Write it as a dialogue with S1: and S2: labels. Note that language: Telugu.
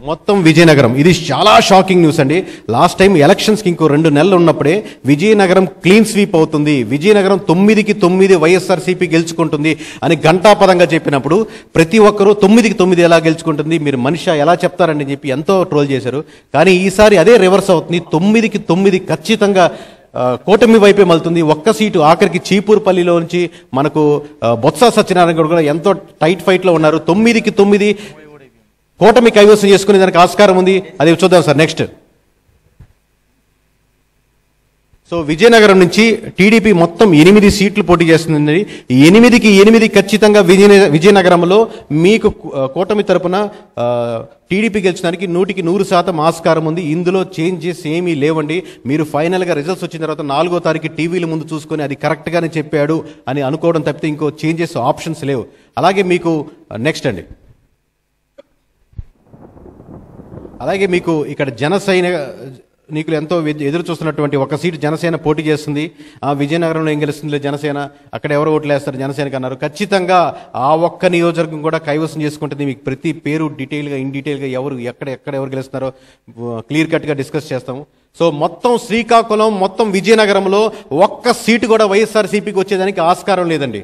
S1: మొత్తం విజయనగరం. ఇది చాలా షాకింగ్ న్యూస్ అండి. లాస్ట్ టైం ఎలక్షన్స్కి ఇంకో 2 నెలలు ఉన్నప్పుడే విజయనగరం క్లీన్ స్వీప్ అవుతుంది, విజయనగరం 9కి 9 వైఎస్ఆర్సీపీ గెలుచుకుంటుంది అని ఘంటాపదంగా చెప్పినప్పుడు ప్రతి ఒక్కరూ 9కి 9 ఎలా గెలుచుకుంటుంది, మీరు మనిషి ఎలా చెప్తారని చెప్పి ఎంతో ట్రోల్ చేశారు. కానీ ఈసారి అదే రివర్స్ అవుతుంది. 9కి 9 ఖచ్చితంగా కూటమి వైపే మళ్తుంది. ఒక్క సీటు ఆఖరికి చీపూరుపల్లిలో నుంచి మనకు బొత్స సత్యనారాయణ కూడా ఎంతో టైట్ ఫైట్లో ఉన్నారు. 9కి 9 కూటమి కైవసం చేసుకునే దానికి ఆస్కారం ఉంది. అది చూద్దాం సార్. నెక్స్ట్, సో విజయనగరం నుంచి టీడీపీ మొత్తం 8 సీట్లు పోటీ చేస్తుంది. 8కి 8 ఖచ్చితంగా విజయనగరంలో మీకు కూటమి తరపున టీడీపీ గెలిచడానికి 100కి 100% ఆస్కారం ఉంది. ఇందులో చేంజెస్ ఏమీ లేవండి. మీరు ఫైనల్గా రిజల్ట్స్ వచ్చిన తర్వాత 4వ తారీఖు టీవీల ముందు చూసుకొని అది కరెక్ట్గానే చెప్పాడు అని అనుకోవడం తప్పితే ఇంకో చేంజెస్ ఆప్షన్స్ లేవు. అలాగే మీకు నెక్స్ట్ అండి, అలాగే మీకు ఇక్కడ నీకులు ఎంతో ఎదురు చూస్తున్నటువంటి ఒక సీటు జనసేన పోటీ చేస్తుంది. విజయనగరంలో ఏం గెలుస్తుంది జనసేన, అక్కడ ఎవరు ఓట్లు వేస్తారు జనసేనకి అన్నారు. ఖచ్చితంగా ఆ ఒక్క నియోజకవర్గం కూడా కైవసం చేసుకుంటుంది. మీకు ప్రతి పేరు డీటెయిల్గా ఇన్ డీటెయిల్గా ఎక్కడ ఎవరు గెలుస్తున్నారో క్లియర్ కట్గా డిస్కస్ చేస్తాము. సో మొత్తం శ్రీకాకుళం మొత్తం విజయనగరంలో ఒక్క సీటు కూడా వైఎస్ఆర్సీపీకి వచ్చేదానికి ఆస్కారం లేదండి.